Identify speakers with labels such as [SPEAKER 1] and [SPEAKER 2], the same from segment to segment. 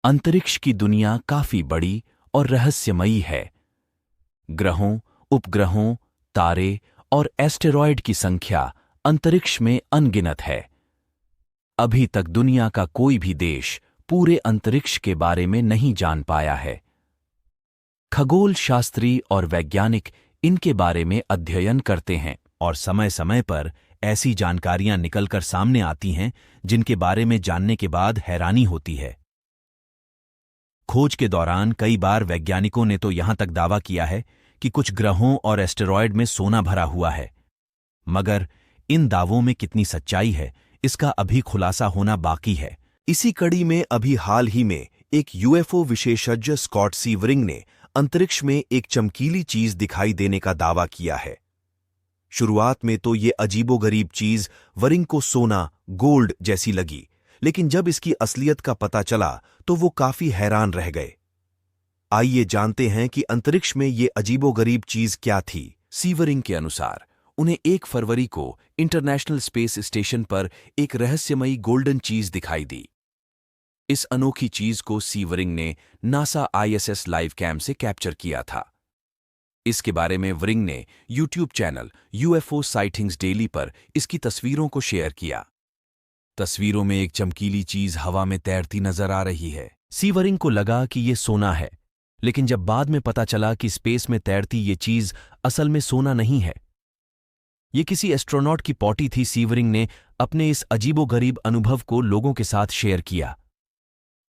[SPEAKER 1] अंतरिक्ष की दुनिया काफी बड़ी और रहस्यमयी है। ग्रहों, उपग्रहों, तारे और एस्टेरॉयड की संख्या अंतरिक्ष में अनगिनत है। अभी तक दुनिया का कोई भी देश पूरे अंतरिक्ष के बारे में नहीं जान पाया है। खगोल शास्त्री और वैज्ञानिक इनके बारे में अध्ययन करते हैं और समय समय पर ऐसी जानकारियां निकलकर सामने आती हैं जिनके बारे में जानने के बाद हैरानी होती है। खोज के दौरान कई बार वैज्ञानिकों ने तो यहां तक दावा किया है कि कुछ ग्रहों और एस्टेरॉयड में सोना भरा हुआ है, मगर इन दावों में कितनी सच्चाई है इसका अभी खुलासा होना बाकी है।
[SPEAKER 2] इसी कड़ी में अभी हाल ही में एक यूएफओ विशेषज्ञ स्कॉट सीवरिंग ने अंतरिक्ष में एक चमकीली चीज दिखाई देने का दावा किया है। शुरुआत में तो ये अजीबोगरीब चीज वरिंग को सोना, गोल्ड जैसी लगी, लेकिन जब इसकी असलियत का पता चला तो वो काफी हैरान रह गए। आइए जानते हैं कि अंतरिक्ष में ये अजीबोगरीब चीज क्या थी।
[SPEAKER 1] सीवरिंग के अनुसार उन्हें 1 फरवरी को इंटरनेशनल स्पेस स्टेशन पर एक रहस्यमयी गोल्डन चीज दिखाई दी। इस अनोखी चीज को सीवरिंग ने नासा ISS लाइव कैम से कैप्चर किया था। इसके बारे में वरिंग ने YouTube channel UFO sightings daily पर इसकी तस्वीरों को शेयर किया। तस्वीरों में एक चमकीली चीज हवा में तैरती नजर आ रही है। सीवरिंग को लगा कि ये सोना है, लेकिन जब बाद में पता चला कि स्पेस में तैरती ये चीज असल में सोना नहीं है, ये किसी एस्ट्रोनॉट की पॉटी थी। सीवरिंग ने अपने इस अजीबोगरीब अनुभव को लोगों के साथ शेयर किया।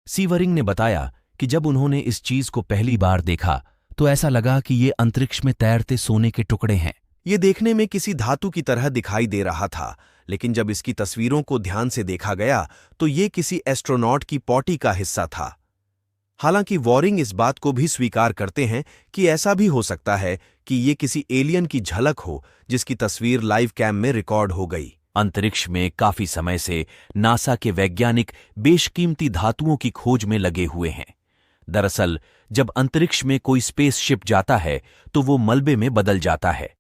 [SPEAKER 1] सीवरिंग ने बताया कि जब उन्होंने इस चीज को पहली बार देखा तो ऐसा लगा कि ये अंतरिक्ष में तैरते सोने के टुकड़े हैं।
[SPEAKER 2] ये देखने में किसी धातु की तरह दिखाई दे रहा था, लेकिन जब इसकी तस्वीरों को ध्यान से देखा गया तो ये किसी एस्ट्रोनॉट की पॉटी का हिस्सा था। हालांकि वॉरिंग इस बात को भी स्वीकार करते हैं कि ऐसा भी हो सकता है कि ये किसी एलियन की झलक हो जिसकी तस्वीर लाइव कैम में रिकॉर्ड हो गई।
[SPEAKER 1] अंतरिक्ष में काफी समय से नासा के वैज्ञानिक बेशकीमती धातुओं की खोज में लगे हुए हैं। दरअसल जब अंतरिक्ष में कोई स्पेसशिप जाता है तो वो मलबे में बदल जाता है।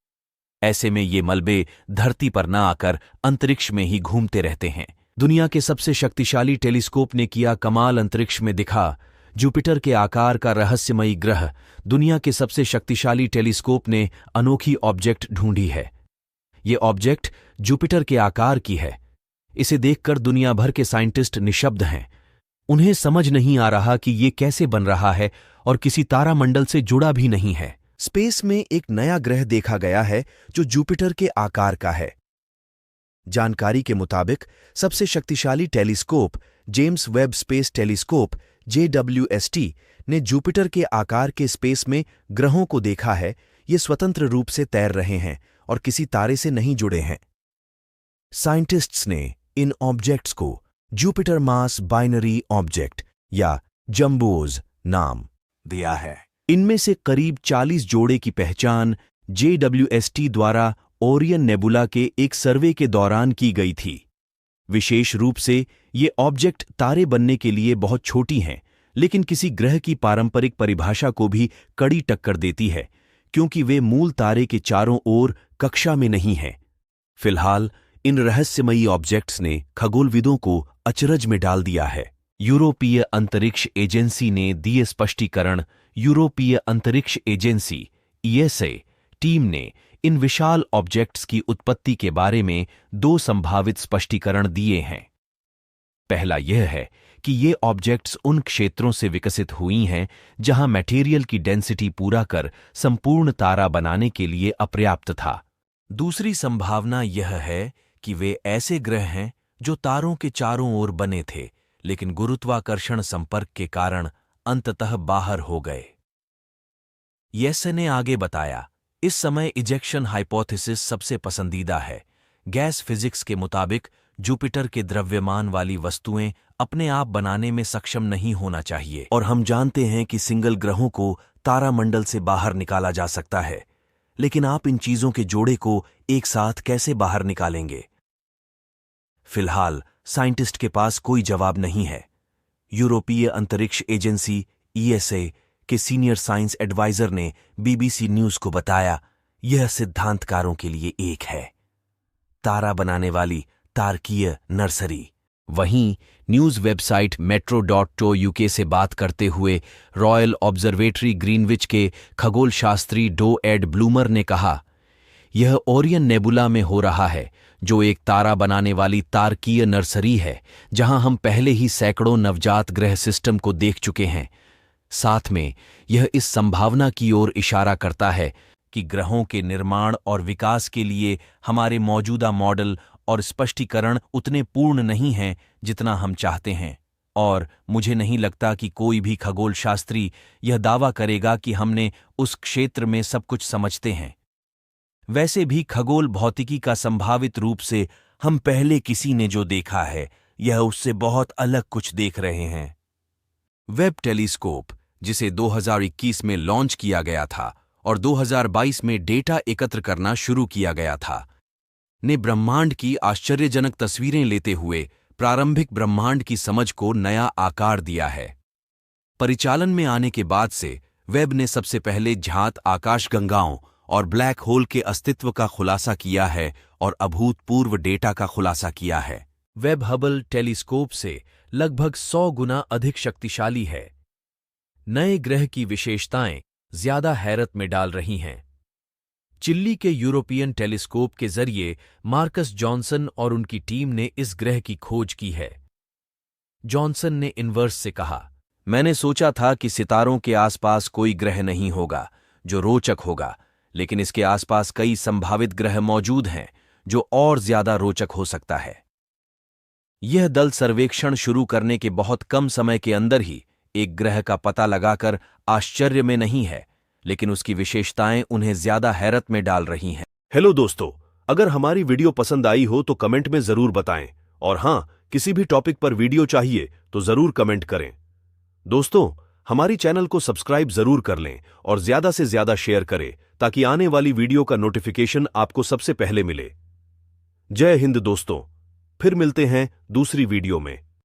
[SPEAKER 1] ऐसे में ये मलबे धरती पर न आकर अंतरिक्ष में ही घूमते रहते हैं। दुनिया के सबसे शक्तिशाली टेलीस्कोप ने किया कमाल। अंतरिक्ष में दिखा जुपिटर के आकार का रहस्यमयी ग्रह। दुनिया के सबसे शक्तिशाली टेलीस्कोप ने अनोखी ऑब्जेक्ट ढूंढी है। ये ऑब्जेक्ट जुपिटर के आकार की है। इसे देखकर दुनिया भर के साइंटिस्ट निशब्द हैं। उन्हें समझ नहीं आ रहा कि ये कैसे बन रहा है और किसी तारामंडल से जुड़ा भी नहीं है।
[SPEAKER 2] स्पेस में एक नया ग्रह देखा गया है जो जुपिटर के आकार का है। जानकारी के मुताबिक सबसे शक्तिशाली telescope James Webb space telescope JWST ने जुपिटर के आकार के स्पेस में ग्रहों को देखा है। ये स्वतंत्र रूप से तैर रहे हैं और किसी तारे से नहीं जुड़े हैं। साइंटिस्ट्स ने इन ऑब्जेक्ट्स को जुपिटर मास बाइनरी ऑब्जेक्ट या जंबोज नाम दिया है। इनमें से करीब 40 जोड़े की पहचान JWST द्वारा ओरियन नेबुला के एक सर्वे के दौरान की गई थी। विशेष रूप से ये ऑब्जेक्ट तारे बनने के लिए बहुत छोटी हैं, लेकिन किसी ग्रह की पारंपरिक परिभाषा को भी कड़ी टक्कर देती है, क्योंकि वे मूल तारे के चारों ओर कक्षा में नहीं हैं। फिलहाल इन रहस्यमयी ऑब्जेक्ट्स ने खगोलविदों को अचरज में डाल दिया है। यूरोपीय अंतरिक्ष एजेंसी ने दिए स्पष्टीकरण। यूरोपीय अंतरिक्ष एजेंसी ESA टीम ने इन विशाल ऑब्जेक्ट्स की उत्पत्ति के बारे में 2 संभावित स्पष्टीकरण दिए हैं। पहला यह है कि ये ऑब्जेक्ट्स उन क्षेत्रों से विकसित हुई हैं जहां मटेरियल की डेंसिटी पूरा कर संपूर्ण तारा बनाने के लिए अपर्याप्त था। दूसरी संभावना यह है कि वे ऐसे ग्रह हैं जो तारों के चारों ओर बने थे, लेकिन गुरुत्वाकर्षण संपर्क के कारण अंततः बाहर हो गए। ESA ने आगे बताया, इस समय इजेक्शन हाइपोथेसिस सबसे पसंदीदा है। गैस फिजिक्स के मुताबिक जुपिटर के द्रव्यमान वाली वस्तुएं अपने आप बनाने में सक्षम नहीं होना चाहिए, और हम जानते हैं कि सिंगल ग्रहों को तारामंडल से बाहर निकाला जा सकता है, लेकिन आप इन चीजों के जोड़े को एक साथ कैसे बाहर निकालेंगे? फिलहाल साइंटिस्ट के पास कोई जवाब नहीं है। यूरोपीय अंतरिक्ष एजेंसी ESA के सीनियर साइंस एडवाइजर ने BBC न्यूज को बताया, यह सिद्धांतकारों के लिए एक है तारा बनाने वाली तारकीय नर्सरी। वहीं
[SPEAKER 1] न्यूज़ वेबसाइट metro.uk से बात करते हुए रॉयल ऑब्जर्वेटरी ग्रीनविच के खगोलशास्त्री डो एड ब्लूमर ने कहा, यह ओरियन नेबुला में हो रहा है, जो एक तारा बनाने वाली तारकीय नर्सरी है, जहां हम पहले ही सैकड़ों नवजात ग्रह सिस्टम को देख चुके हैं। साथ में यह इस संभावना की ओर इशारा करता है कि ग्रहों के निर्माण और विकास के लिए हमारे मौजूदा मॉडल और स्पष्टीकरण उतने पूर्ण नहीं हैं जितना हम चाहते हैं, और मुझे नहीं लगता कि कोई भी खगोलशास्त्री यह दावा करेगा कि हमने उस क्षेत्र में सब कुछ समझते हैं। वैसे भी खगोल भौतिकी का संभावित रूप से हम पहले किसी ने जो देखा है, यह उससे बहुत अलग कुछ देख रहे हैं। वेब टेलीस्कोप, जिसे 2021 में लॉन्च किया गया था और 2022 में डेटा एकत्र करना शुरू किया गया था, ने ब्रह्मांड की आश्चर्यजनक तस्वीरें लेते हुए प्रारंभिक ब्रह्मांड की समझ को नया आकार दिया है। परिचालन में आने के बाद से वेब ने सबसे पहले ज्ञात आकाशगंगाओं और ब्लैक होल के अस्तित्व का खुलासा किया है और अभूतपूर्व डेटा का खुलासा किया है। वेब हबल टेलीस्कोप से लगभग 100 गुना अधिक शक्तिशाली है। नए ग्रह की विशेषताएं ज्यादा हैरत में डाल रही हैं। चिली के यूरोपियन टेलीस्कोप के जरिए मार्कस जॉनसन और उनकी टीम ने इस ग्रह की खोज की है। जॉनसन ने इनवर्स से कहा, मैंने सोचा था कि सितारों के आसपास कोई ग्रह नहीं होगा जो रोचक होगा, लेकिन इसके आसपास कई संभावित ग्रह मौजूद हैं जो और ज्यादा रोचक हो सकता है। यह दल सर्वेक्षण शुरू करने के बहुत कम समय के अंदर ही एक ग्रह का पता लगाकर आश्चर्य में नहीं है, लेकिन उसकी विशेषताएं उन्हें ज्यादा हैरत में डाल रही हैं।
[SPEAKER 3] हेलो दोस्तों, अगर हमारी वीडियो पसंद आई हो तो कमेंट में जरूर बताएं, और हां, किसी भी टॉपिक पर वीडियो चाहिए तो जरूर कमेंट करें। दोस्तों, हमारी चैनल को सब्सक्राइब जरूर कर लें और ज्यादा से ज्यादा शेयर करें ताकि आने वाली वीडियो का नोटिफिकेशन आपको सबसे पहले मिले। जय हिंद दोस्तों, फिर मिलते हैं दूसरी वीडियो में।